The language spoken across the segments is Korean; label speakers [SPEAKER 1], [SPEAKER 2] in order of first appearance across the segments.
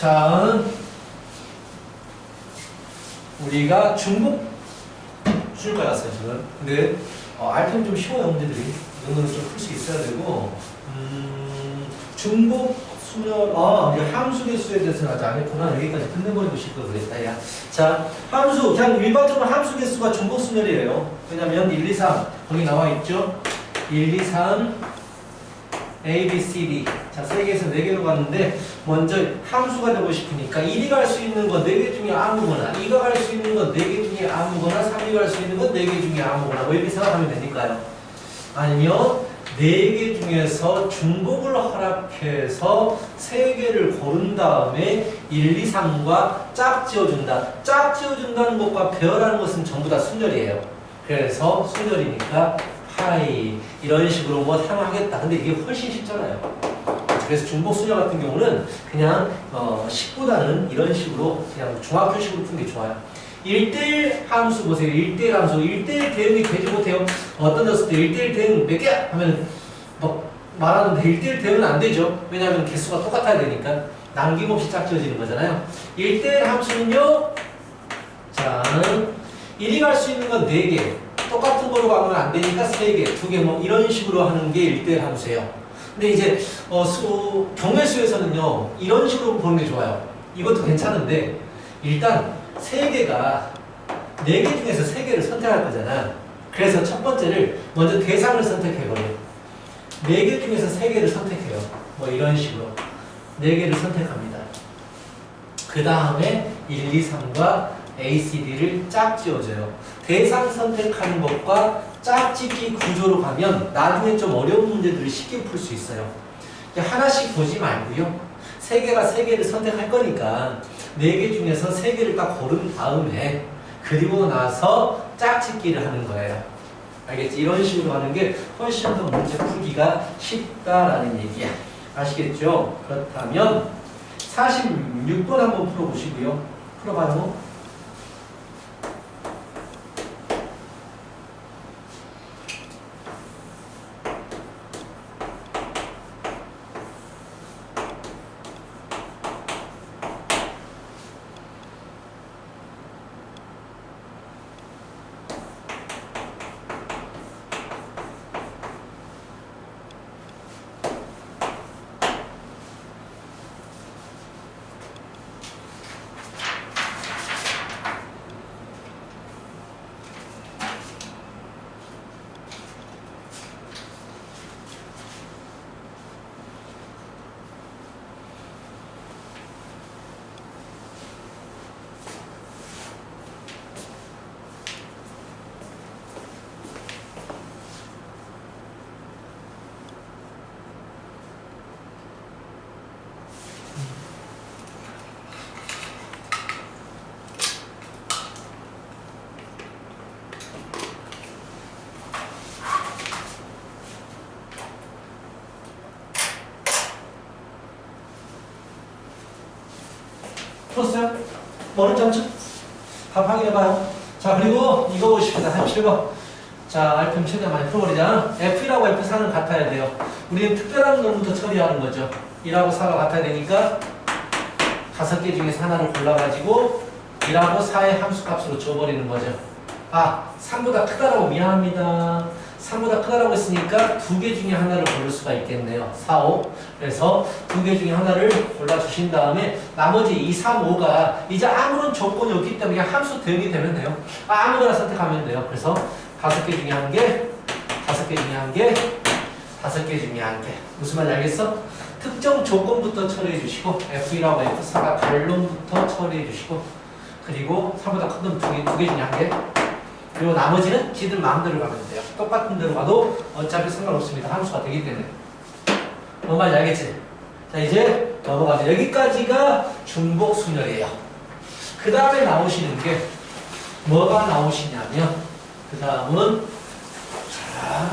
[SPEAKER 1] 자, 우리가 중복 줄 거였어요, 저는. 근데, 알펜 좀 쉬워요, 문제들이. 이 정도는 좀 풀 수 있어야 되고, 중복 수열, 우리 함수 개수에 대해서는 아직 안 했구나. 여기까지 끝내버리고 싶고 그랬다, 야. 자, 함수, 그냥 일반적으로 함수 개수가 중복 수열이에요. 왜냐면 1, 2, 3, 거기 나와 있죠? 1, 2, 3, A, B, C, D. 자, 3개에서 4개로 갔는데, 먼저 함수가 되고 싶으니까 1이 갈 수 있는 건 4개 중에 아무거나, 2가 갈 수 있는 건 4개 중에 아무거나, 3이 갈 수 있는 건 4개 중에 아무거나, 뭐 이렇게 생각하면 되니까요. 아니면 4개 중에서 중복을 허락해서 3개를 고른 다음에 1, 2, 3과 짝 지어준다. 짝 지어준다는 것과 배열하는 것은 전부 다 순열이에요. 그래서 순열이니까 파이 이런 식으로 뭐 사용하겠다. 근데 이게 훨씬 쉽잖아요. 그래서 중복 수열 같은 경우는 그냥 10보다는 이런 식으로 그냥 중학교식으로 푸는 게 좋아요. 1대1 함수 보세요. 1대1 함수. 1대1 대응이 되지 못해요. 어떤 졌을 때 1대1 대응 몇 개야? 하면 뭐 말하는데 1대1 대응은 안 되죠. 왜냐하면 개수가 똑같아야 되니까. 남김없이 짝지어지는 거잖아요. 1대1 함수는요. 자, 1이 갈 수 있는 건 4개. 똑같은 거로 가면 안 되니까 3개, 2개 뭐 이런 식으로 하는 게 1대1 함수예요. 근데 이제 경외수에서는요. 이런 식으로 보는 게 좋아요. 이것도 괜찮은데 일단 3개가 4개 중에서 3개를 선택할 거잖아. 그래서 첫 번째를 먼저 대상을 선택해버려요. 4개 중에서 3개를 선택해요. 뭐 이런 식으로 4개를 선택합니다. 그 다음에 1, 2, 3과 A, C, D를 짝 지어줘요. 대상 선택하는 것과 짝짓기 구조로 가면 나중에 좀 어려운 문제들을 쉽게 풀 수 있어요. 하나씩 보지 말고요. 3개가 3개를 선택할 거니까 4개 중에서 3개를 딱 고른 다음에 그리고 나서 짝짓기를 하는 거예요. 알겠지? 이런 식으로 하는 게 훨씬 더 문제 풀기가 쉽다라는 얘기야. 아시겠죠? 그렇다면 46번 한번 풀어보시고요. 풀어봐요. 풀었어요? 머리 점쳐? 답 확인해봐요. 자, 그리고 이거 보십시다. 37번. 자, 알펜 최대한 많이 풀어버리자. F1하고 F4는 같아야 돼요. 우리는 특별한 놈부터 처리하는 거죠. 1하고 4가 같아야 되니까 5개 중에서 하나를 골라가지고 1하고 4의 함수값으로 줘버리는 거죠. 3보다 크다라고 미안합니다. 3보다 크다라고 했으니까 2개 중에 하나를 고를 수가 있겠네요. 4, 5. 그래서 2개 중에 하나를 골라주신 다음에 나머지 2, 3, 5가 이제 아무런 조건이 없기 때문에 그냥 함수 대응이 되면 돼요. 아무거나 선택하면 돼요. 그래서 5개 중에 1개, 5개 중에 1개, 5개 중에 1개. 무슨 말인지 알겠어? 특정 조건부터 처리해 주시고 F1하고 F4가 반론부터 처리해 주시고 그리고 3보다 큰 놈 2개 중에 1개 그리고 나머지는 지들 마음대로 가면 돼요. 똑같은 대로 가도 어차피 상관없습니다. 함수가 되기 때문에. 뭔 말인지 알겠지? 자, 이제 넘어가면 여기까지가 중복 순열이에요. 그 다음에 나오시는 게 뭐가 나오시냐면 그 다음은 자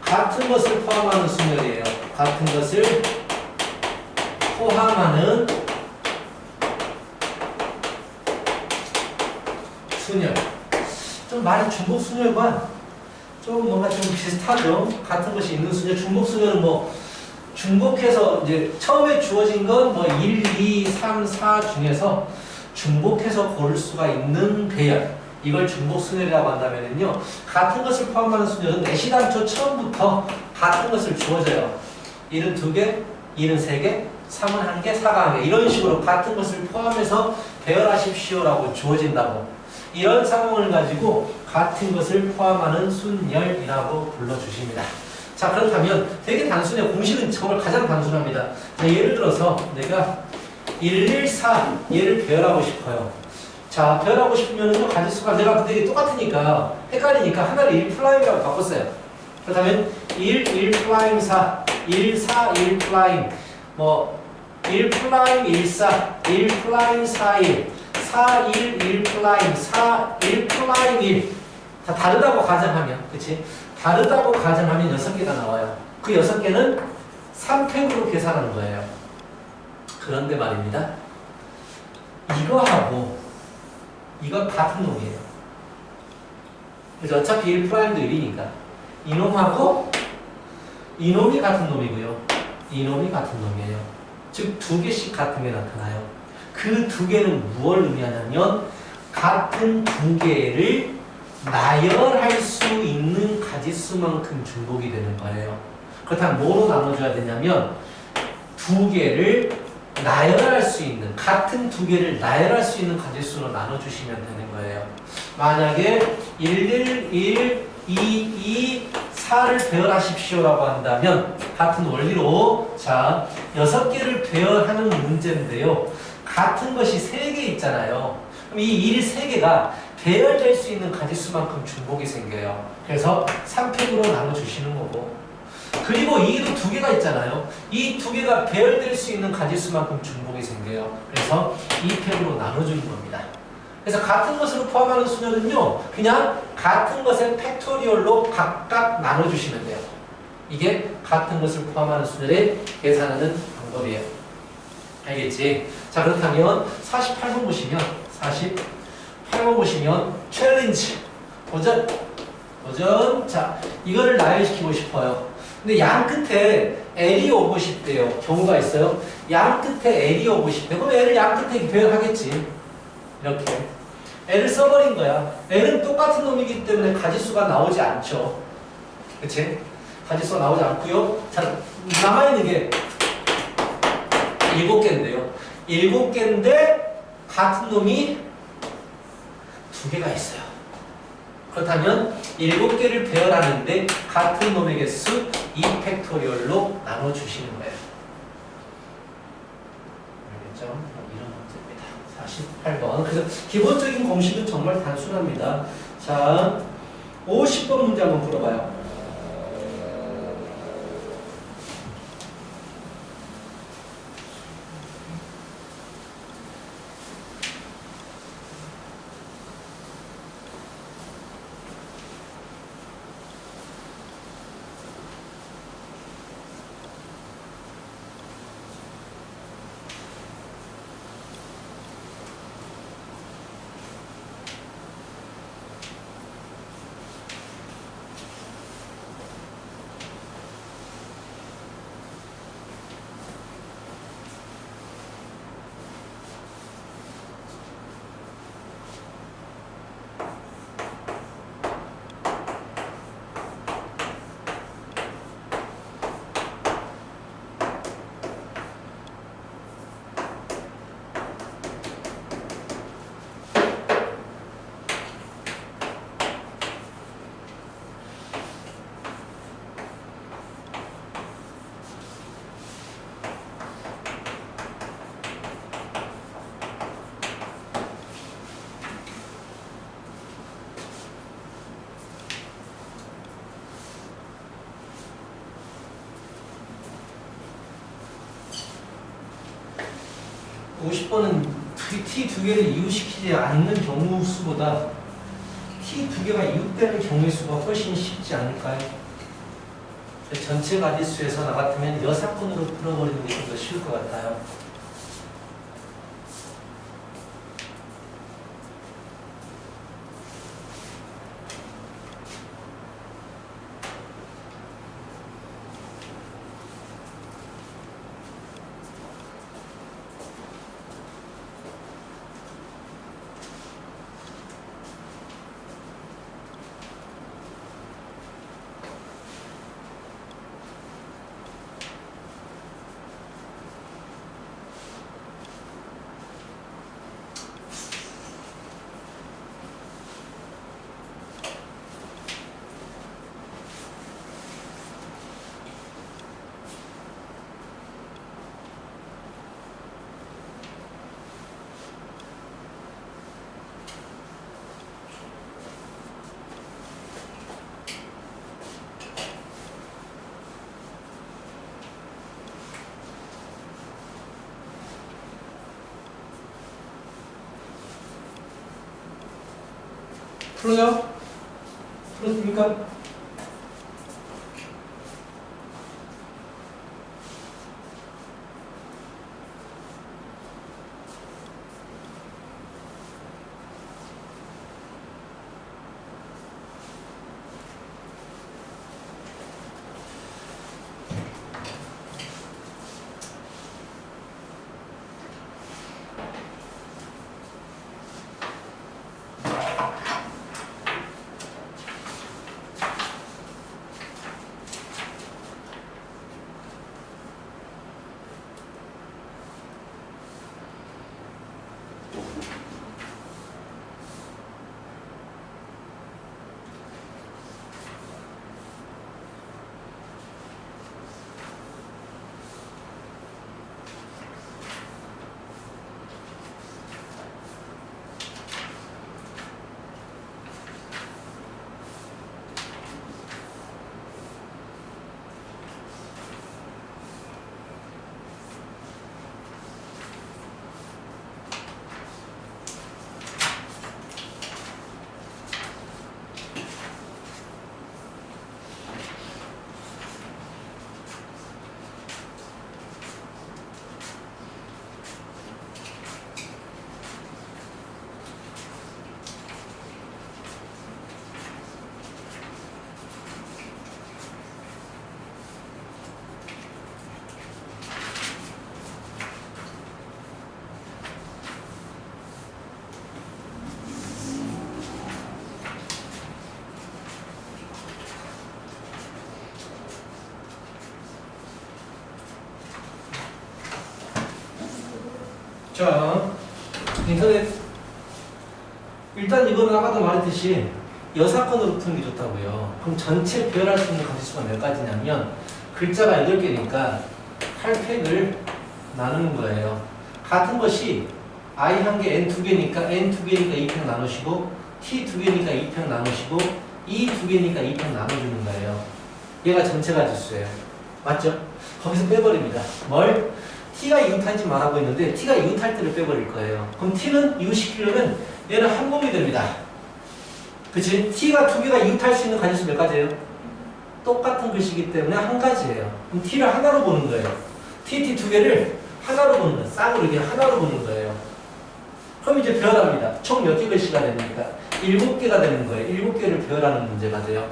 [SPEAKER 1] 같은 것을 포함하는 순열이에요. 같은 것을 포함하는 순열. 좀 말이 중복 순열과 좀 뭔가 좀 비슷하죠. 같은 것이 있는 수냐. 중복 수냐는 뭐 중복해서 이제 처음에 주어진 건 뭐 1, 2, 3, 4 중에서 중복해서 고를 수가 있는 배열. 이걸 중복 순열이라고 한다면요. 같은 것을 포함하는 순열은 애시당초 처음부터 같은 것을 주어져요. 1은 2개, 2는 3개, 3은 1개, 4가 1개. 이런 식으로 같은 것을 포함해서 배열하십시오라고 주어진다고. 이런 상황을 가지고 같은 것을 포함하는 순열이라고 불러주십니다. 자, 그렇다면 되게 단순해요. 공식은 정말 가장 단순합니다. 자, 예를 들어서 내가 1, 1, 4 얘를 배열하고 싶어요. 자, 배열하고 싶으면은 가지수가 내가 근데 똑같으니까 헷갈리니까 하나를 1'이라고 바꿨어요. 그렇다면 1, 1', 4, 1, 4, 1', 뭐 1', 1, 4, 1', 4, 1, 4, 1, 1', 4, 1', 1. 다 다르다고 가정하면, 그치? 다르다고 가정하면 6개가 나와요. 그 6개는 3팩으로 계산하는 거예요. 그런데 말입니다. 이거하고 이건 같은 놈이에요. 그래서 어차피 1'도 1이니까 이놈하고 이놈이 같은 놈이고요. 이놈이 같은 놈이에요. 즉 2개씩 같은 게 나타나요. 그 2개는 무엇을 의미하냐면 같은 2개를 나열할 수 있는 가지수만큼 중복이 되는 거예요. 그렇다면 뭐로 나눠줘야 되냐면 2개를 나열할 수 있는, 같은 2개를 나열할 수 있는 가지수로 나눠주시면 되는 거예요. 만약에 1, 1, 2, 2, 4를 배열하십시오라고 한다면 같은 원리로 자 6개를 배열하는 문제인데요. 같은 것이 3개 있잖아요. 그럼 이 1, 3개가 배열될 수 있는 가지수만큼 중복이 생겨요. 그래서 3팩으로 나눠주시는 거고, 그리고 이도 2개가 있잖아요. 이 2개가 배열될 수 있는 가지수만큼 중복이 생겨요. 그래서 2팩으로 나눠주는 겁니다. 그래서 같은 것으로 포함하는 수열은요, 그냥 같은 것의 팩토리얼로 각각 나눠주시면 돼요. 이게 같은 것을 포함하는 수열에 계산하는 방법이에요. 알겠지? 자, 그렇다면 48번 보시면 48번 보시면 챌린지 도전. 자, 이거를 나열시키고 싶어요. 근데 양 끝에 L이 오고 싶대요. 경우가 있어요. 양 끝에 L이 오고 싶대. 그럼 L을 양 끝에 배열하겠지. 이렇게. L을 써버린 거야. L은 똑같은 놈이기 때문에 가지수가 나오지 않죠. 그치? 가지수가 나오지 않고요. 자, 남아있는 게 7개인데요. 7개인데 같은 놈이 2개가 있어요. 그렇다면 7개를 배열하는데 같은 놈의 개수 2팩토리얼로 나눠주시는 거예요. 알겠죠? 이런 문제입니다. 48번. 그래서 기본적인 공식은 정말 단순합니다. 자, 50번 문제 한번 풀어봐요. 50번은 t 2개를 이웃시키지 않는 경우 수보다 t 2개가 이웃되는 경우의 수가 훨씬 쉽지 않을까요? 전체 가지수에서 나 같으면 여사건으로 풀어버리는 게 좀 더 쉬울 것 같아요. 풀어요? 풀었습니까? 자, 인터넷. 일단 이거는 아까도 말했듯이 여사건으로 푸는 게 좋다고요. 그럼 전체 배열할 수 있는 가지수가 몇 가지냐면 글자가 8개니까 8팩을 나누는 거예요. 같은 것이 i 한 개, n 두 개니까 n 두 개니까 2팩 나누시고 t 두 개니까 2팩 나누시고 e 두 개니까 2팩 나눠주는 거예요. 얘가 전체 가지수예요. 맞죠? 거기서 빼버립니다. 뭘? t가 이웃하지 말라고 했는데 t가 이웃할 때를 빼버릴 거예요. 그럼 t는 이웃시키려면 얘는 한 곰이 됩니다. 그치? t가 두 개가 이웃할 수 있는 가지수 몇 가지예요? 똑같은 글씨이기 때문에 한 가지예요. 그럼 t를 하나로 보는 거예요. t 두 개를 하나로 보는 거예요. 쌍으로 이렇게 하나로 보는 거예요. 그럼 이제 배열합니다. 총 몇 개 글씨가 됩니까? 7개가 되는 거예요. 7개를 배열하는 문제가 돼요.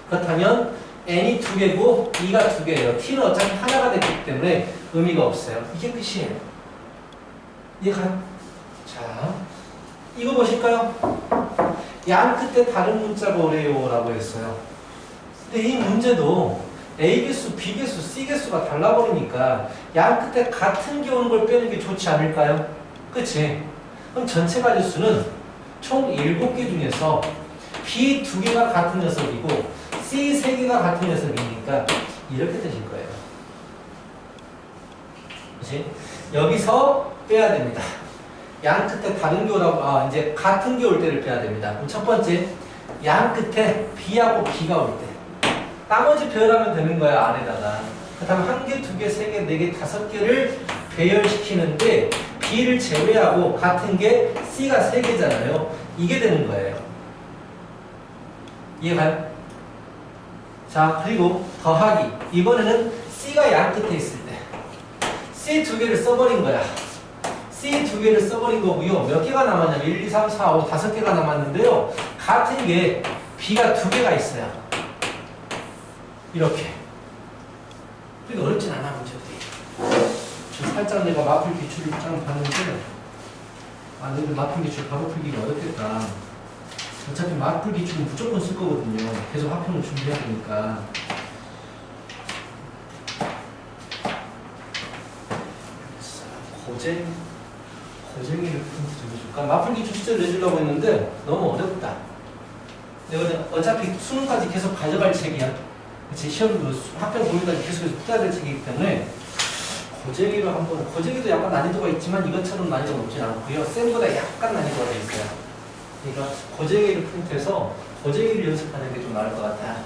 [SPEAKER 1] 그렇다면 n이 두 개고 e가 두 개예요. t는 어차피 하나가 됐기 때문에 의미가 없어요. 이게 끝이에요. 이해가? 자, 이거 보실까요? 양 끝에 다른 문자가 오래요 라고 했어요. 근데 이 문제도 A개수, B개수, C개수가 달라버리니까 양 끝에 같은 게 오는 걸 빼는 게 좋지 않을까요? 그치? 그럼 전체 가지수는 총 7개 중에서 B 2개가 같은 녀석이고 C 3개가 같은 녀석이니까 이렇게 되실 거예요. 그치? 여기서 빼야 됩니다. 양 끝에 다른 게 오라고, 이제 같은 게 올 때를 빼야 됩니다. 그럼 첫 번째, 양 끝에 B하고 B가 올 때. 나머지 배열하면 되는 거야, 안에다가. 그 다음 1개, 2개, 3개, 4개, 5개를 배열시키는데 B를 제외하고 같은 게 C가 3개잖아요. 이게 되는 거예요. 이해가요? 자, 그리고 더하기. 이번에는 C가 양 끝에 있을 때. C 2개를 써버린 거야. C 2개를 써버린 거고요. 몇 개가 남았냐면 1, 2, 3, 4, 5, 5개가 남았는데요. 같은 게 B가 2개가 있어요. 이렇게. 그러니까 어렵진 않아, 문제들이. 저 살짝 내가 마풀 기출을 좀 봤는데 근데 마풀 기출 바로 풀기가 어렵겠다. 어차피 마풀 기출은 무조건 쓸 거거든요. 계속 학평을 준비해야 되니까. 고쟁이를 풀어줄까? 마풀 기출 숙제를 내주려고 했는데 너무 어렵다. 내가 어차피 수능까지 계속 가져갈 책이야. 제 시험 학평 보기까지 계속해서 풀어야 될 책이기 때문에 고쟁이로 한번, 고쟁이도 약간 난이도가 있지만 이것처럼 난이도가 높진 않고요. 쌤보다 약간 난이도가 있어요. 그러니까 고쟁이를 프린트해서 고쟁이를 연습하는 게 좀 나을 것 같아.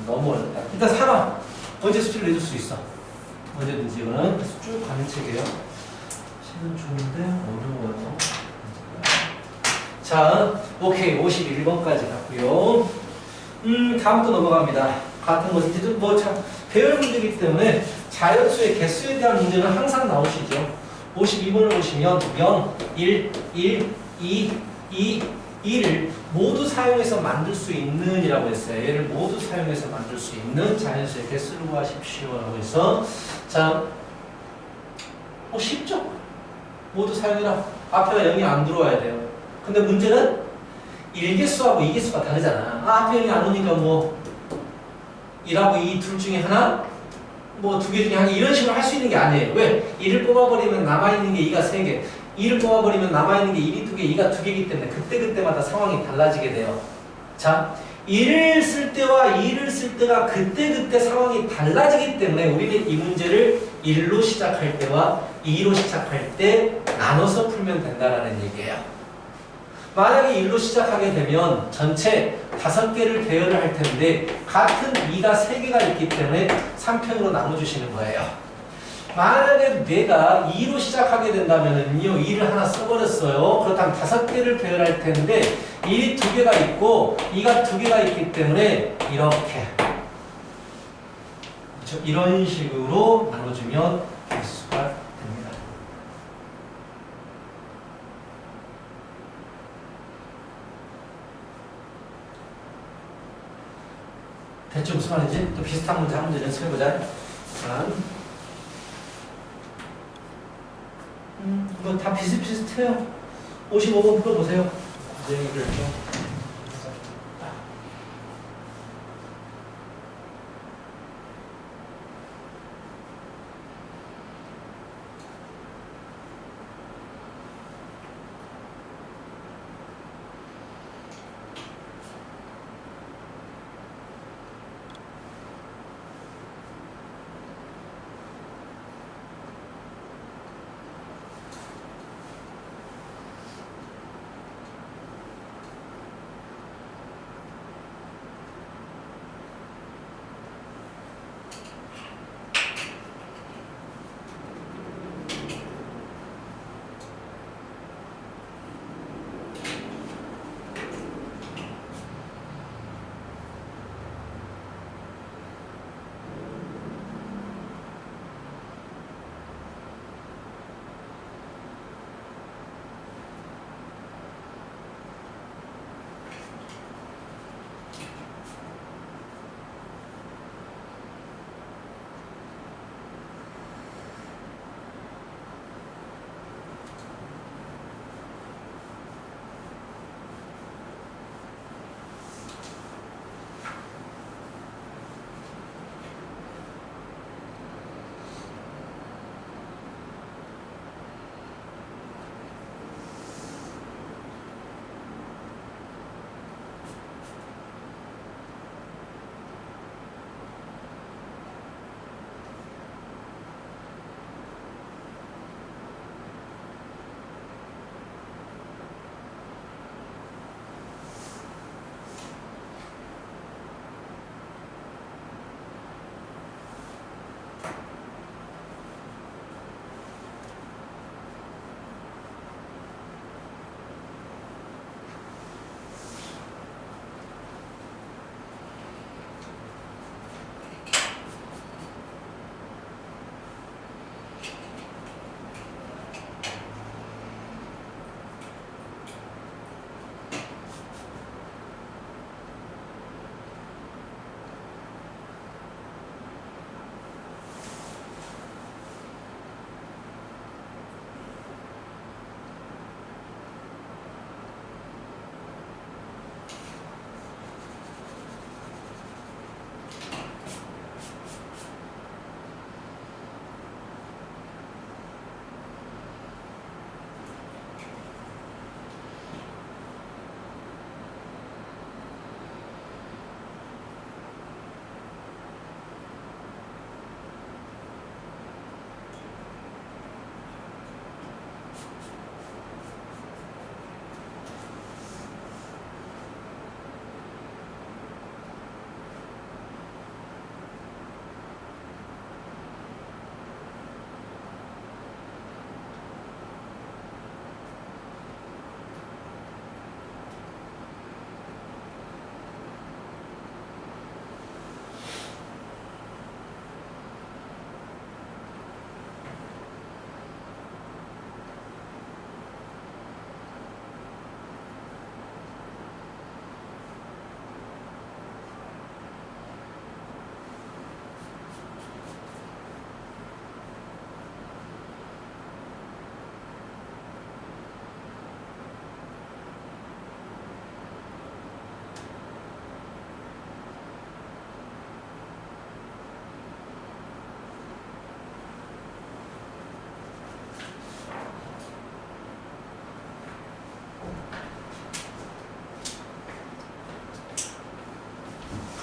[SPEAKER 1] 너무 어렵다. 일단 사람 언제 수치를 내줄 수 있어. 언제든지 이거는 계속 쭉 가는 책이에요. 책은 좋은데 어려워요. 자, 오케이. 51번까지 갔고요. 다음 또 넘어갑니다. 같은 것은 이제 참 배열 문제이기 때문에 자연수의 개수에 대한 문제는 항상 나오시죠. 52번을 보시면 0, 1, 1, 2, 2, 1을 모두 사용해서 만들 수 있는 이라고 했어요. 얘를 모두 사용해서 만들 수 있는 자연수의 개수를 구하십시오 라고 해서 자, 쉽죠? 모두 사용해라. 앞에가 0이 안 들어와야 돼요. 근데 문제는 1개수하고 2개수가 다르잖아. 앞에 0이 안 오니까 뭐 1하고 2 둘 중에 하나? 뭐 2개 중에 하나? 이런 식으로 할 수 있는 게 아니에요. 왜? 1을 뽑아버리면 남아있는 게 2가 3개. 2를 뽑아버리면 남아있는 게 1이 2개, 2가 2개이기 때문에 그때그때마다 상황이 달라지게 돼요. 자, 1을 쓸 때와 2를 쓸 때가 그때그때 상황이 달라지기 때문에 우리는 이 문제를 1로 시작할 때와 2로 시작할 때 나눠서 풀면 된다는 얘기예요. 만약에 1로 시작하게 되면 전체 5개를 배열을 할 텐데 같은 2가 3개가 있기 때문에 3편으로 나눠주시는 거예요. 만약에 내가 2로 시작하게 된다면은요, 2를 하나 써버렸어요. 그렇다면 5개를 배열할 텐데 1이 2개가 있고 2가 2개가 있기 때문에 이렇게 그렇죠? 이런 식으로 나눠주면 개수가 됩니다. 대충 무슨 말인지 또 비슷한 문제 한 문제 연습해보자. 이거 다 비슷비슷해요. 55번 풀어보세요. 얘기를 좀.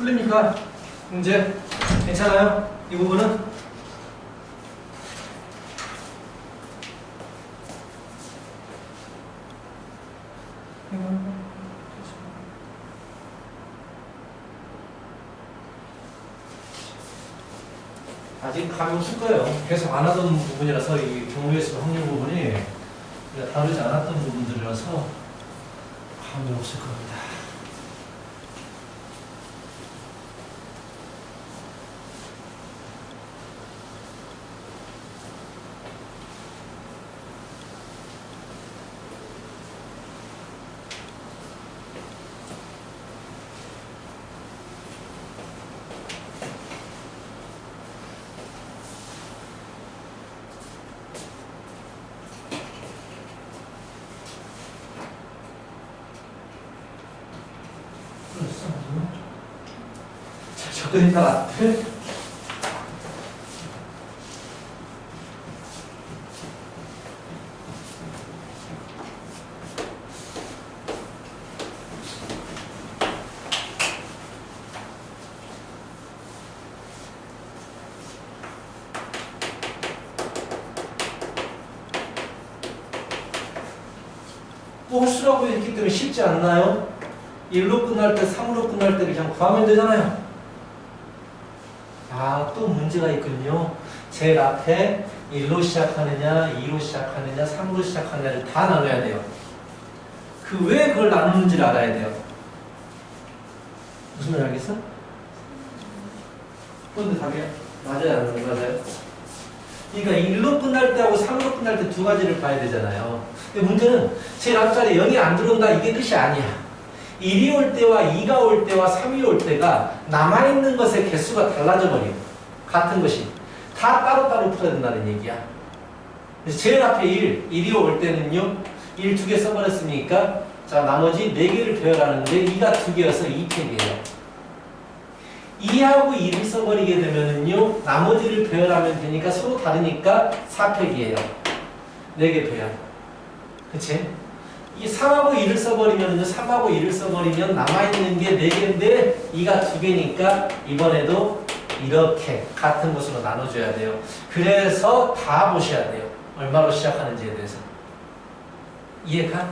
[SPEAKER 1] 풀립니까? 문제? 괜찮아요? 이 부분은? 아직 감이 없을 거예요. 계속 안 하던 부분이라서 이 경우에서 확률 부분이 다루지 않았던 부분들이라서 감이 없을 겁니다. 접근했다가 또 홀수라고 했기 때문에 쉽지 않나요? 1로 끝날 때 3으로 끝날 때를 그냥 구하면 되잖아요. 아, 또 문제가 있군요. 제일 앞에 1로 시작하느냐, 2로 시작하느냐, 3으로 시작하느냐를 다 나눠야 돼요. 그 왜 그걸 나누는지를 알아야 돼요. 무슨 말 알겠어? 근데 답이야. 맞아요, 맞아요. 그러니까 1로 끝날 때하고 3으로 끝날 때 두 가지를 봐야 되잖아요. 근데 문제는 제일 앞자리에 0이 안 들어온다 이게 끝이 아니야. 1이 올 때와 2가 올 때와 3이 올 때가 남아있는 것의 개수가 달라져 버려요. 같은 것이. 다 따로따로 풀어야 된다는 얘기야. 그래서 제일 앞에 1이 올 때는요. 1 두 개 써버렸으니까 자 나머지 4개를 배열하는데 2가 2개여서 2팩이에요. 2하고 1을 써버리게 되면은요. 나머지를 배열하면 되니까 서로 다르니까 4팩이에요. 4개 배열. 그치? 이 3하고 2를 써버리면 3하고 2를 써버리면 남아있는 게 4개인데 2가 2개니까 이번에도 이렇게 같은 것으로 나눠줘야 돼요. 그래서 다 보셔야 돼요. 얼마로 시작하는지에 대해서. 이해가?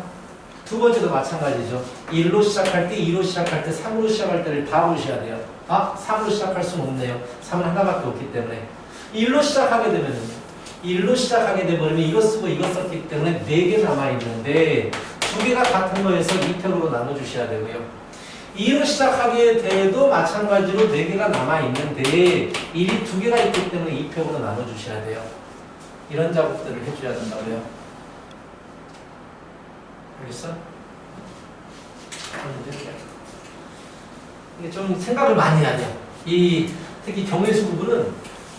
[SPEAKER 1] 두 번째도 마찬가지죠. 1로 시작할 때, 2로 시작할 때, 3으로 시작할 때를 다 보셔야 돼요. 아, 3으로 시작할 수는 없네요. 3은 하나밖에 없기 때문에. 1로 시작하게 되면 1로 시작하게 되버리면 이거 쓰고 이거 썼기 때문에 4개 남아있는데 2개가 같은 거에서 2팩으로 나눠주셔야 되고요. 2로 시작하게 돼도 마찬가지로 4개가 남아있는데 1이 2개가 있기 때문에 2팩으로 나눠주셔야 돼요. 이런 작업들을 해줘야 된다고요. 알겠어? 이게 좀 생각을 많이 해야 돼요. 특히 경우의 부분은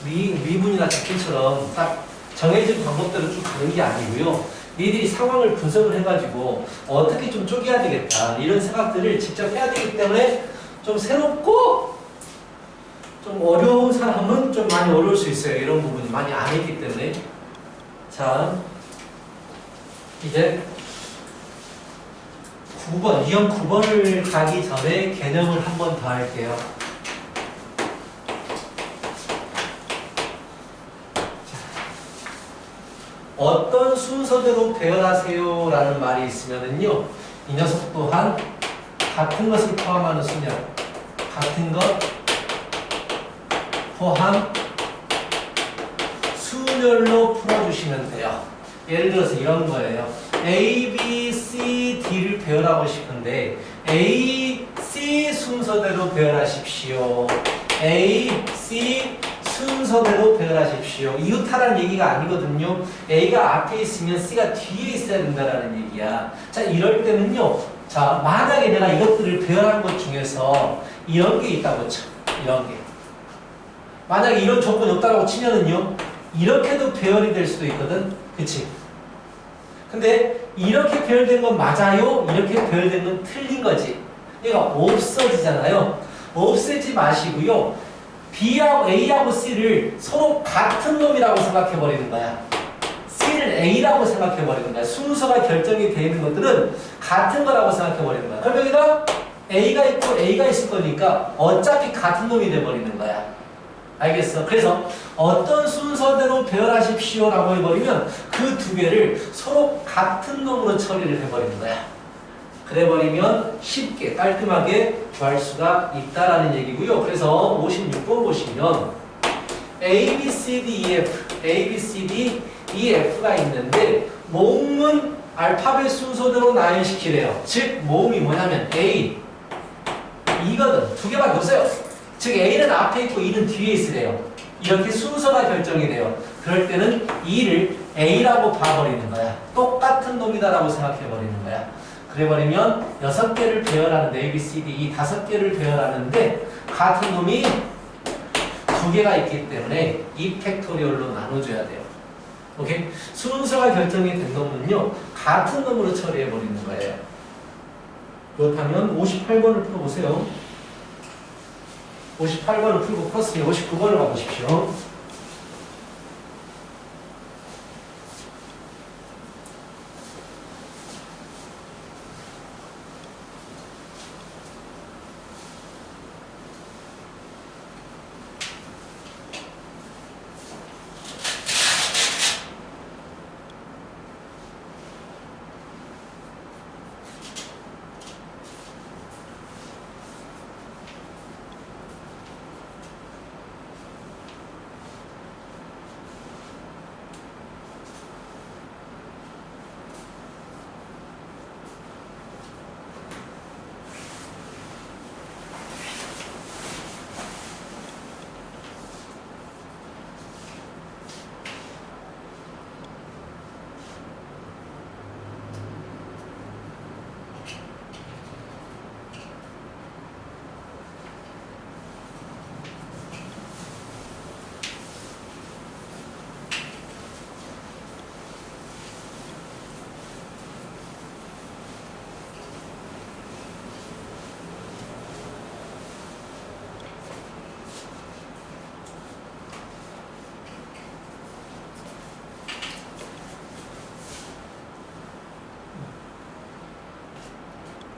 [SPEAKER 1] 미분이나 작품처럼 딱 정해진 방법대로 쭉 가는 게 아니고요. 니들이 상황을 분석을 해가지고 어떻게 좀 쪼개야 되겠다 이런 생각들을 직접 해야 되기 때문에 좀 새롭고 좀 어려운 사람은 좀 많이 어려울 수 있어요. 이런 부분이 많이 안 했기 때문에. 자, 이제 9번, 유형 9번을 가기 전에 개념을 한 번 더 할게요. 어떤 순서대로 배열하세요 라는 말이 있으면은요, 이 녀석 또한 같은 것을 포함하는 수냐, 같은 것 포함 수열로 풀어주시면 돼요. 예를 들어서 이런 거예요. A, B, C, D를 배열하고 싶은데 A, C 순서대로 배열하십시오. A, C 순서대로 배열하십시오. 이웃하라는 얘기가 아니거든요. A가 앞에 있으면 C가 뒤에 있어야 된다는 얘기야. 자, 이럴 때는요. 자, 만약에 내가 이것들을 배열한 것 중에서 이런 게 있다고 쳐. 이런 게. 만약에 이런 조건이 없다고 치면은요. 이렇게도 배열이 될 수도 있거든. 그치? 근데 이렇게 배열된 건 맞아요? 이렇게 배열된 건 틀린 거지. 얘가 없어지잖아요. 없애지 마시고요. B하고 A하고 C를 서로 같은 놈이라고 생각해버리는 거야. C를 A라고 생각해버리는 거야. 순서가 결정이 되어 있는 것들은 같은 거라고 생각해버리는 거야. 그럼 여기다 A가 있고 A가 있을 거니까 어차피 같은 놈이 돼버리는 거야. 알겠어? 그래서 어떤 순서대로 배열하십시오 라고 해버리면 그 두 개를 서로 같은 놈으로 처리를 해버리는 거야. 그래버리면 쉽게 깔끔하게 구할 수가 있다라는 얘기고요. 그래서 56번 보시면 A, B, C, D, E, F, A, B, C, D, E, F가 있는데 모음은 알파벳 순서대로 나열시키래요. 즉 모음이 뭐냐면 A, E거든. 두 개밖에 없어요. 즉 A는 앞에 있고 E는 뒤에 있으래요. 이렇게 순서가 결정이 돼요. 그럴 때는 E를 A라고 봐버리는 거야. 똑같은 놈이다라고 생각해버리는 거야. 그래버리면 6개를 배열하는데 A, B, C, D, E 5개를 배열하는데 같은 놈이 2개가 있기 때문에 2팩토리얼로 나눠줘야 돼요. 오케이? 순서가 결정이 된 놈은요 같은 놈으로 처리해버리는 거예요. 그렇다면 58번을 풀어보세요. 58번을 풀고 풀었으니 59번을 가보십시오.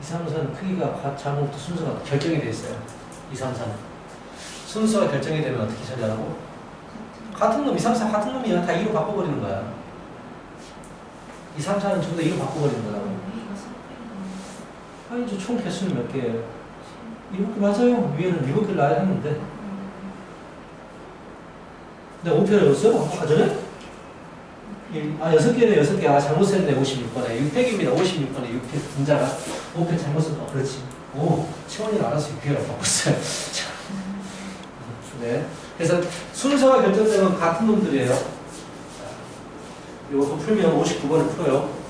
[SPEAKER 1] 이상선 크기가 잘못부터 순서가 결정이 되어 있어요. 2, 3, 4는. 순서가 결정이 되면 어떻게 처리하라고? 같은 놈, 2, 3, 4 같은 놈이야. 다 2로 바꿔버리는 거야. 2, 3, 4는 전부 다 2로 바꿔버리는 거라고. 아니, 저 총 개수는 몇 개예요? 7개 맞아요. 위에는 7개를 놔야 했는데. 내가 5표를 넣었어요? 아까 전에? 6개네, 6개. 아, 잘못 썼네, 56번에. 6팩입니다, 56번에 6팩. 분자가. 5팩 잘못 썼다. 그렇지. 오, 채원이는 알아서 6팩이라고 바꿨어요. 자. 네. 그래서 순서가 결정되는 같은 놈들이에요. 이거 풀면 59번을 풀어요.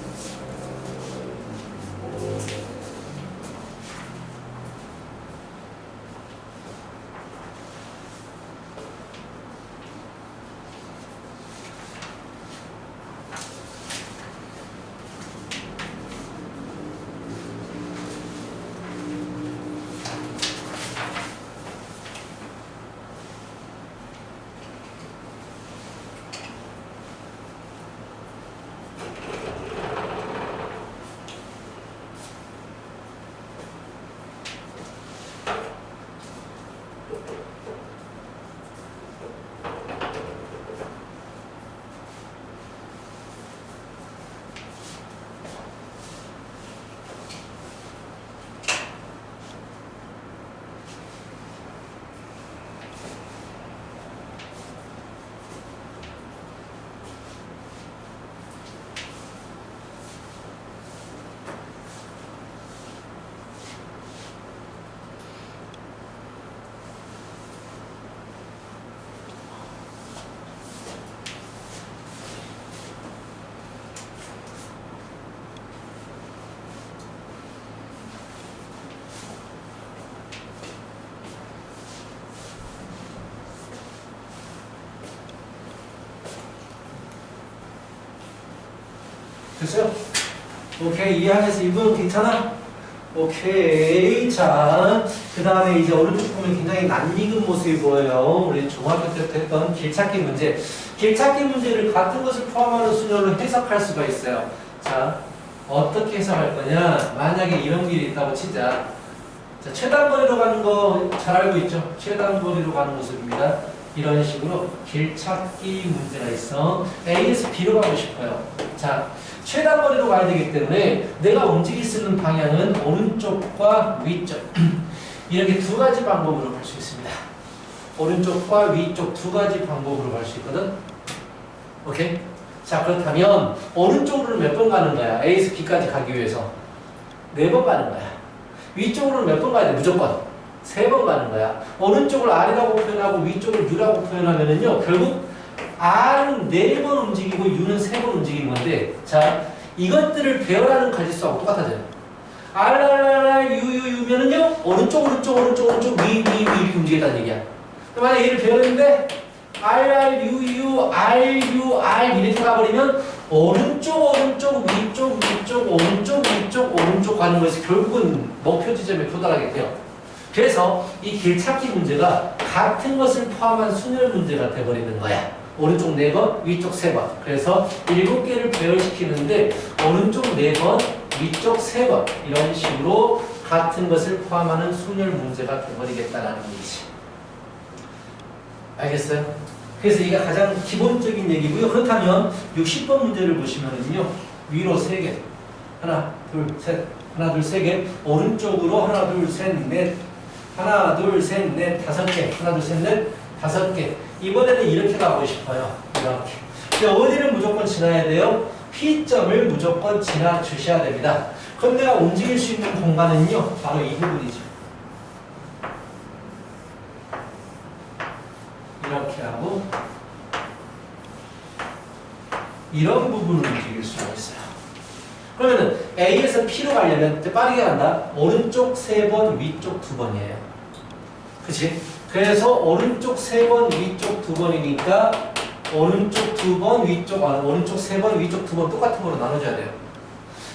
[SPEAKER 1] 됐어요? 오케이. 이해하면서 이 부분 괜찮아? 오케이. 자, 그 다음에 이제 오른쪽 보면 굉장히 낯익은 모습이 보여요. 우리 중학교 때부터 했던 길찾기 문제. 길찾기 문제를 같은 것을 포함하는 순서로 해석할 수가 있어요. 자, 어떻게 해석할 거냐? 만약에 이런 길이 있다고 치자. 자, 최단거리로 가는 거 잘 알고 있죠? 최단거리로 가는 모습입니다. 이런 식으로 길찾기 문제가 있어. A에서 B로 가고 싶어요. 자, 최단거리로 가야 되기 때문에 내가 움직일 수 있는 방향은 오른쪽과 위쪽 이렇게 두 가지 방법으로 갈 수 있습니다. 오른쪽과 위쪽 두 가지 방법으로 갈 수 있거든. 오케이? 자, 그렇다면 오른쪽으로 몇 번 가는 거야? A에서 B까지 가기 위해서 4번 가는 거야. 위쪽으로 몇 번 가야 돼? 무조건 3번 가는 거야. 오른쪽을 R이라고 표현하고 위쪽을 U라고 표현하면은요, 결국 R은 4번 움직이고 U는 3번 움직이는 건데, 자, 이것들을 배열하는 가지수하고 똑같아져요. R, U면은요, 오른쪽, 위 이렇게 움직였다는 얘기야. 만약에 얘를 배열했는데, R, U 이렇게 가버리면, 오른쪽, 오른쪽 가는 거에서 결국은 목표 지점에 도달하게 돼요. 그래서 이 길찾기 문제가 같은 것을 포함한 순열 문제가 돼버리는 거야. 오른쪽 4번, 위쪽 3번. 그래서 7개를 배열시키는데 오른쪽 4번, 위쪽 3번 이런 식으로 같은 것을 포함하는 순열 문제가 돼버리겠다라는 얘기지. 알겠어요? 그래서 이게 가장 기본적인 얘기고요. 그렇다면 60번 문제를 보시면은요. 위로 3개. 하나, 둘, 셋. 하나, 둘, 3개. 오른쪽으로 하나, 둘, 셋, 넷. 하나, 둘, 셋, 넷, 5개. 하나, 둘, 셋, 넷, 5개. 이번에는 이렇게 가고 싶어요. 이렇게. 근데 어디를 무조건 지나야 돼요? P점을 무조건 지나 주셔야 됩니다. 그럼 내가 움직일 수 있는 공간은요. 바로 이 부분이죠. 이렇게 하고 이런 부분을 움직일 수가 있어요. 그러면은 A에서 P로 가려면 빠르게 간다. 오른쪽 3번, 위쪽 2번이에요. 그치? 그래서 오른쪽 3번, 위쪽 2번이니까 오른쪽 2번, 오른쪽 3번, 위쪽 2번 똑같은 거로 나눠줘야 돼요.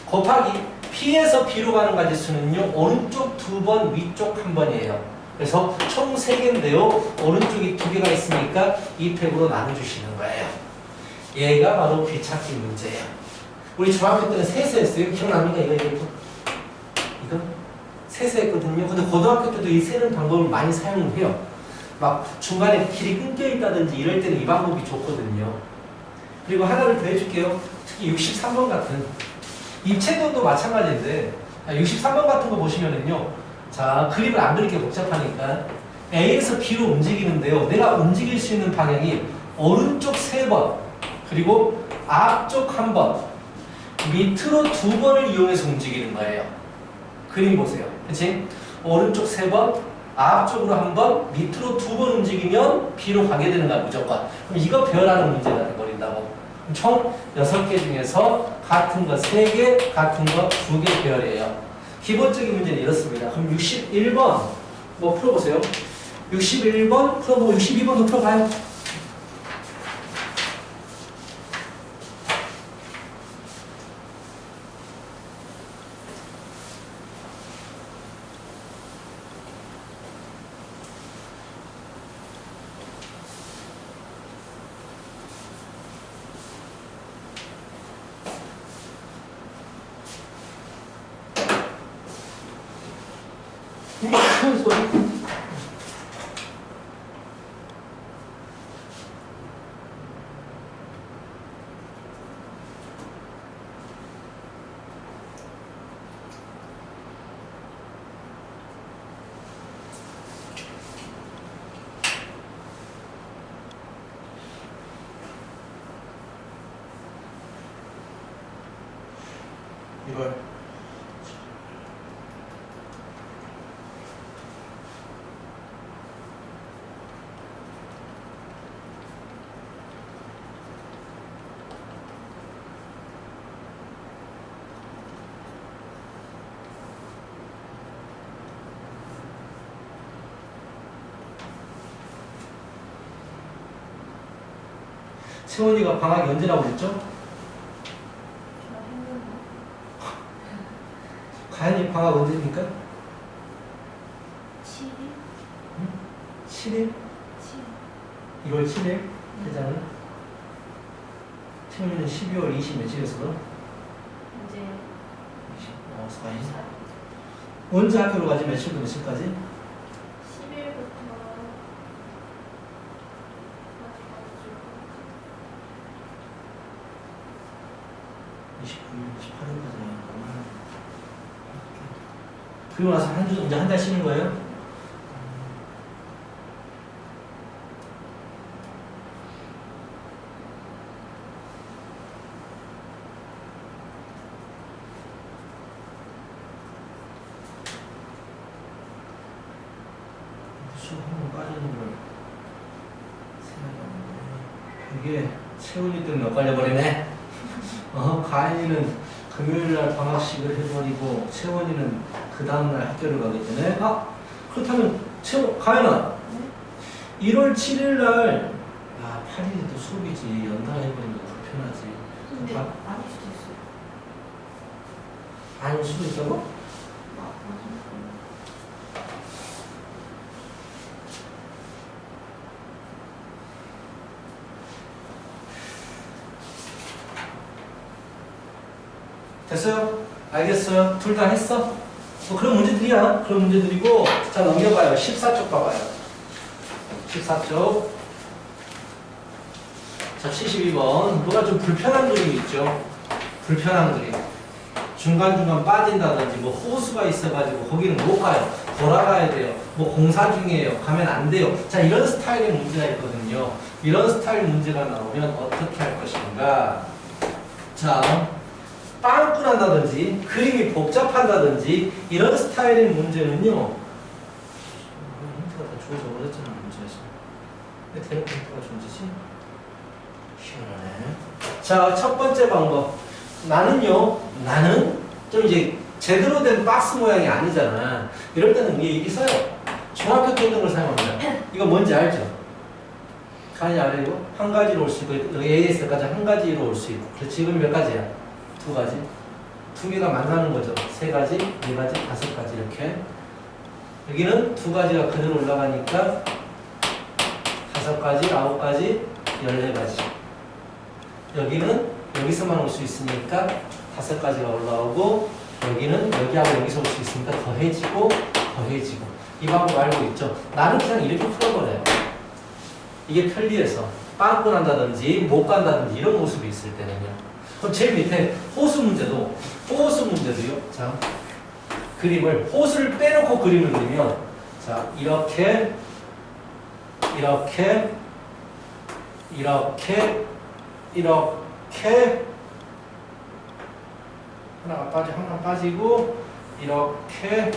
[SPEAKER 1] 곱하기 P에서 B로 가는 가지수는요. 오른쪽 2번, 위쪽 1번이에요. 그래서 총 3개인데요. 오른쪽이 2개가 있으니까 이 팩으로 나눠주시는 거예요. 얘가 바로 길찾기 문제예요. 우리 중학교 때는 세수 했어요. 기억납니까? 이거? 세수 했거든요. 근데 고등학교 때도 이 세는 방법을 많이 사용을 해요. 막 중간에 길이 끊겨 있다든지 이럴 때는 이 방법이 좋거든요. 그리고 하나를 더 해줄게요. 특히 63번 같은 입체도도 마찬가지인데 63번 같은 거 보시면은요. 자, 그림을 안 그리게 복잡하니까 A에서 B로 움직이는데요. 내가 움직일 수 있는 방향이 오른쪽 3번, 그리고 앞쪽 1번, 밑으로 2번을 이용해서 움직이는 거예요. 그림 보세요. 그치? 오른쪽 3번, 앞쪽으로 1번, 밑으로 2번 움직이면 B로 가게 되는 거야, 무조건. 그럼 이거 배열하는 문제가 돼버린다고. 총 6개 중에서 같은 거 3개, 같은 거 2개 배열이에요. 기본적인 문제는 이렇습니다. 그럼 61번 뭐 풀어보세요. 61번 풀어보고 62번도 풀어봐요. 큰 소리. 이걸 채원이가 방학이 언제라고 그랬죠? 가연이 방학 언제입니까?
[SPEAKER 2] 7일?
[SPEAKER 1] 7일? 1월 7일? 회장은? 채원이는 12월 20 며칠이었어?
[SPEAKER 2] 이제
[SPEAKER 1] 4일? 언제 학교로 가지? 며칠부터 며칠까지?
[SPEAKER 2] 10일부터
[SPEAKER 1] 29일, 28일까지. 그리고 나서 한 주, 이제 한 달 쉬는 거예요? 수업 한번 빠지는 걸 생각이 안 나네. 이게 채훈이 때문에 엇갈려버리네. 가인이는 금요일날 방학식을 해버리고 채원이는 그 다음날 학교를 가기 때문에 그렇다면 가인아 1월 7일날 8일에도 수업이지 연달아해버리면 불편하지.
[SPEAKER 2] 근데 아닐 수도 있어요.
[SPEAKER 1] 아닐 수도 있다고?
[SPEAKER 2] 맞아.
[SPEAKER 1] 됐어요? 알겠어요? 둘 다 했어? 그런 문제들이야. 그런 문제들이고 자 넘겨봐요. 14쪽 봐봐요. 14쪽 자 72번 뭐가 좀 불편한 그림이 있죠. 불편한 그림 중간중간 빠진다든지 뭐 호수가 있어가지고 거기는 못 가요. 돌아가야 돼요. 뭐 공사 중이에요. 가면 안 돼요. 자 이런 스타일의 문제가 있거든요. 이런 스타일 문제가 나오면 어떻게 할 것인가. 자 빵꾸 난다든지 그림이 복잡한다든지 이런 스타일의 문제는요. 힌트가 다 주어져 버렸잖아 문제에서. 왜 대놓고 힌트가 존재지? 희한하네. 자 첫 번째 방법. 나는 좀 이제 제대로 된 박스 모양이 아니잖아. 이럴 때는 위에 이게 써요. 중학교 때 했던 걸 사용합니다. 이거 뭔지 알죠? 가만히 알아요? 이거? 한 가지로 올 수 있고 AS까지 한 가지로 올 수 있고. 그렇지 지금 몇 가지야? 두 가지. 두 개가 만나는 거죠. 세 가지, 네 가지, 다섯 가지 이렇게. 여기는 두 가지가 그대로 올라가니까 다섯 가지, 아홉 가지, 14가지. 여기는 여기서만 올 수 있으니까 다섯 가지가 올라오고 여기는 여기하고 여기서 올 수 있으니까 더해지고 더해지고. 이 방법 알고 있죠? 나는 그냥 이렇게 풀어버려요. 이게 편리해서 빵꾸 난다든지 못 간다든지 이런 모습이 있을 때는요. 그럼 제일 밑에 호수 문제도요. 자, 그림을 호수를 빼놓고 그림을 그리면 자 이렇게 하나 빠지고 이렇게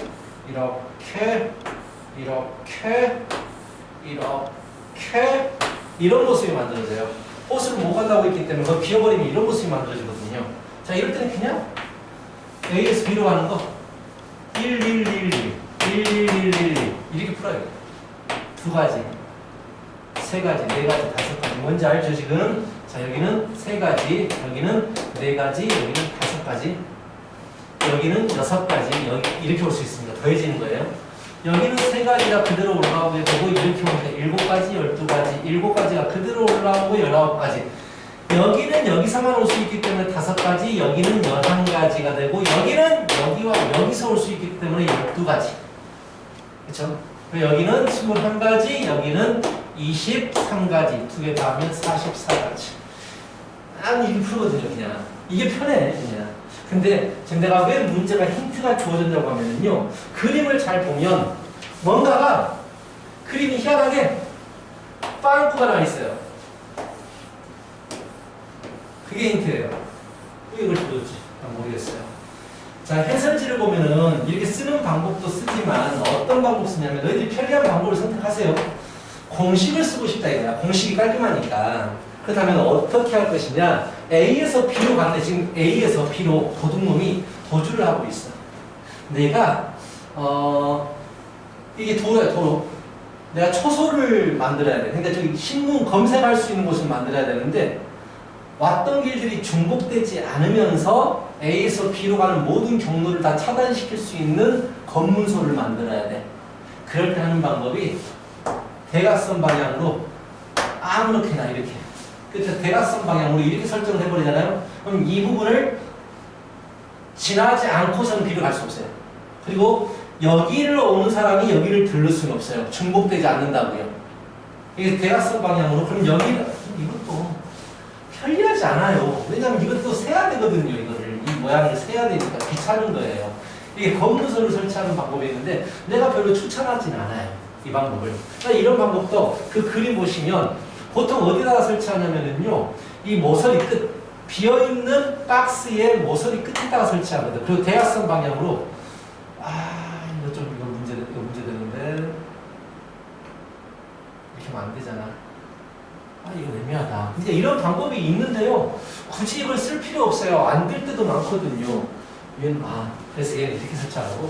[SPEAKER 1] 이런 모습이 만들어져요. 호수를 못 간다고 했기 때문에 그걸 비워버리면 이런 모습이 만들어지거든요. 자 이럴 때는 그냥 A에서 B로 가는 거 1, 1, 1, 1, 1, 1, 1, 1 이렇게 풀어야 돼요. 두 가지, 세 가지, 네 가지, 다섯 가지. 뭔지 알죠 지금? 자 여기는 세 가지, 여기는 네 가지, 여기는 다섯 가지, 여기는 여섯 가지. 여기 이렇게 올 수 있습니다. 더해지는 거예요. 여기는 세 가지가 그대로 올라오게 되고 이렇게 오면 7가지, 12가지, 7가지가 그대로 올라오고 19가지. 여기는 여기서만 올 수 있기 때문에 5가지, 여기는 11가지가 되고 여기는 여기와 여기서 올 수 있기 때문에 12가지. 그렇죠? 여기는 21가지, 여기는 23가지. 두 개 다 하면 44가지. 난 이렇게 풀거든요, 그냥. 이게 편해, 그냥. 근데 지금 내가 왜 문제가 힌트가 주어진다고 하면요. 그림을 잘 보면 뭔가가 그림이 희한하게 빵꾸가 나 있어요. 그게 힌트예요. 왜 이걸 주어졌지? 난 모르겠어요. 자, 해설지를 보면은 이렇게 쓰는 방법도 쓰지만 어떤 방법 쓰냐면 너희들이 편리한 방법을 선택하세요. 공식을 쓰고 싶다 이거야. 공식이 깔끔하니까. 그렇다면 어떻게 할 것이냐? A에서 B로 가는데 지금 A에서 B로 도둑놈이 도주를 하고 있어. 내가 이게 도로야 도로. 내가 초소를 만들어야 돼. 근데 저기 신문 검색할 수 있는 곳을 만들어야 되는데 왔던 길들이 중복되지 않으면서 A에서 B로 가는 모든 경로를 다 차단시킬 수 있는 검문소를 만들어야 돼. 그럴 때 하는 방법이 대각선 방향으로 아무렇게나 이렇게. 그래서 대각선 방향으로 이렇게 설정을 해버리잖아요. 그럼 이 부분을 지나지 않고서는 B로 갈 수 없어요. 그리고 여기를 오는 사람이 여기를 들를 수는 없어요. 중복되지 않는다고요. 이게 대각선 방향으로. 그럼 여기는 이것도 편리하지 않아요. 왜냐면 이것도 세야 되거든요. 이거를 이 모양을 세야 되니까 귀찮은 거예요. 이게 검문선을 설치하는 방법이 있는데 내가 별로 추천하진 않아요. 이 방법을. 그러니까 이런 방법도 그 그림 보시면 보통 어디다가 설치하냐면요. 이 모서리 끝, 비어있는 박스의 모서리 끝에다가 설치하거든. 그리고 대각선 방향으로. 이거 문제 되는데. 이렇게 하면 안 되잖아. 이거 애매하다. 이제 이런 방법이 있는데요. 굳이 이걸 쓸 필요 없어요. 안 될 때도 많거든요. 그래서 얘는 이렇게 설치하고,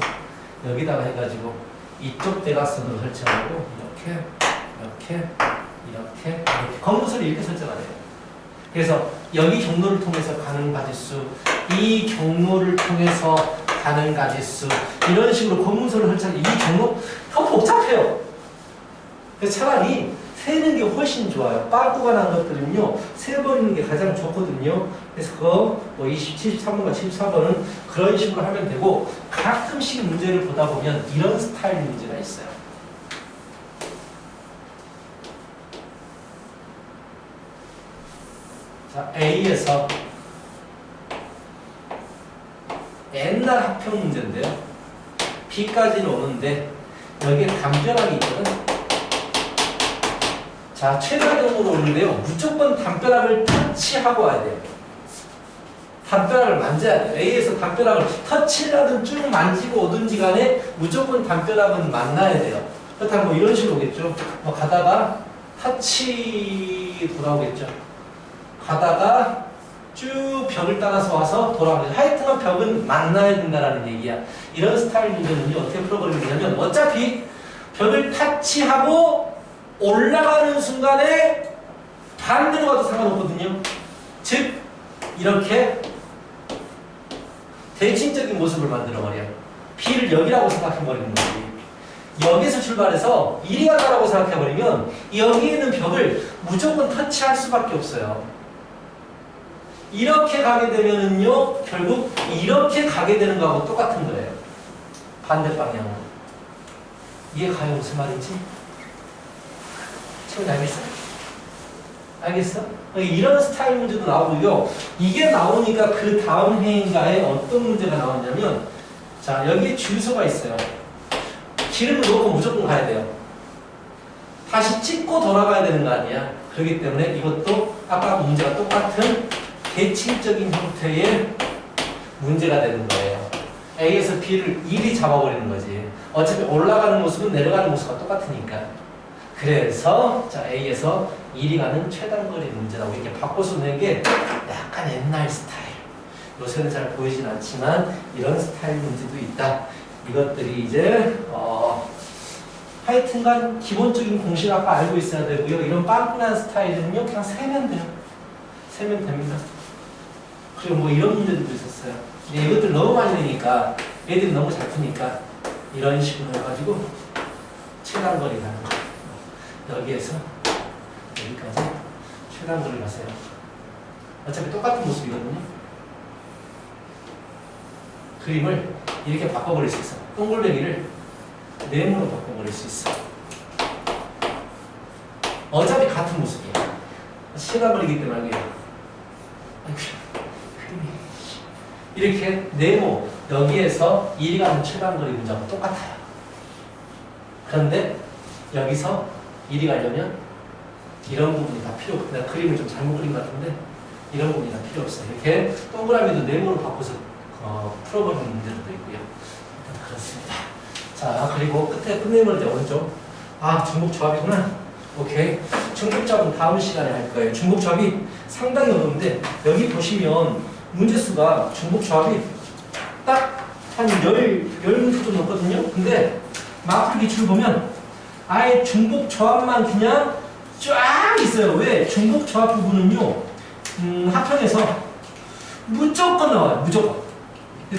[SPEAKER 1] 여기다가 해가지고, 이쪽 대각선으로 설치하고, 이렇게. 검문소리 이렇게 설정을 해요. 그래서 여기 경로를 통해서 가는 가짓수, 이 경로를 통해서 가는 가짓수, 이런 식으로 검문소를 설치하는 이 경로, 더 복잡해요. 그래서 차라리 세는 게 훨씬 좋아요. 빵꾸가 난 것들은요, 세버리는 게 가장 좋거든요. 그래서 그거, 73번과 74번은 그런 식으로 하면 되고, 가끔씩 문제를 보다 보면 이런 스타일 문제가 있어요. 자, A에서 옛날 합평 문제인데요. B까지는 오는데 여기에 담벼락이 있거든. 자, 최단경으로 오는데요. 무조건 담벼락을 터치하고 와야 돼요. 담벼락을 만져야 돼요. A에서 담벼락을 터치를 하든 쭉 만지고 오든지 간에 무조건 담벼락은 만나야 돼요. 그렇다면 뭐 이런 식으로 오겠죠. 가다가 터치 돌아오겠죠. 가다가 쭉 벽을 따라서 와서 돌아오겠죠. 하여튼간 벽은 만나야 된다는 얘기야. 이런 스타일 문제는 어떻게 풀어버리면 되냐면 어차피 벽을 터치하고 올라가는 순간에 반대로 가도 상관없거든요. 즉 이렇게 대칭적인 모습을 만들어버려요. B를 여기라고 생각해버리는 거지. 여기서 출발해서 이리 간다라고 생각해버리면 여기에 있는 벽을 무조건 터치할 수밖에 없어요. 이렇게 가게 되면은요, 결국 이렇게 가게 되는 거하고 똑같은 거예요. 반대 방향으로. 이해가요? 무슨 말인지? 친구 알겠어? 알겠어? 이런 스타일 문제도 나오고요. 이게 나오니까 그 다음 해인가에 어떤 문제가 나오냐면, 자, 여기에 주유소가 있어요. 기름을 넣고 무조건 가야 돼요. 다시 찍고 돌아가야 되는 거 아니야. 그렇기 때문에 이것도 아까 문제가 똑같은 대칭적인 형태의 문제가 되는 거예요. A에서 B를 이리 잡아버리는 거지. 어차피 올라가는 모습은 내려가는 모습과 똑같으니까. 그래서 자, A에서 이리 가는 최단거리 문제라고 이렇게 바꿔서 낸 게 약간 옛날 스타일. 요새는 잘 보이진 않지만 이런 스타일 문제도 있다. 이것들이 이제 하여튼간 기본적인 공식 아까 알고 있어야 되고요. 이런 빵꾸난 스타일은요 그냥 세면 돼요. 세면 됩니다. 그리고 뭐 이런 문제들도 있었어요. 이것들 너무 많이 내니까 애들이 너무 잘 푸니까 이런 식으로 해가지고 최단거리 가는 거예요. 여기에서 여기까지 최단거리 가세요. 어차피 똑같은 모습이거든요. 그림을 이렇게 바꿔버릴 수 있어. 동글뱅이를 네모로 바꿔버릴 수 있어. 어차피 같은 모습이야. 최단거리이기 때문에 이렇게 네모 여기에서 이리 가는 최단거리 문제하고 똑같아요. 그런데 여기서 이리 가려면 이런 부분이 다 필요 없고, 내가 그림을 좀 잘못 그린 것 같은데 이런 부분이 다 필요 없어요. 이렇게 동그라미도 네모로 바꿔서 풀어버리는 문제도 있고요. 일단 그렇습니다. 자, 그리고 끝에 끝내면 이제 오른쪽. 중복 조합이구나. 오케이. 중복 조합은 다음 시간에 할 거예요. 중복 조합이 상당히 어려운데 여기 보시면 문제수가 중복 조합이 딱 한 10문제 정도 넘거든요. 근데 마플 기출 보면 아예 중복 조합만 그냥 쫙 있어요. 왜? 중복 조합 부분은요, 합평에서 무조건 나와요. 무조건.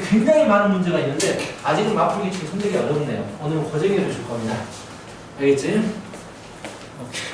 [SPEAKER 1] 굉장히 많은 문제가 있는데 아직은 마플 기출 손대기 어렵네요. 오늘은 고정해 줄 겁니다. 알겠지? 오케이.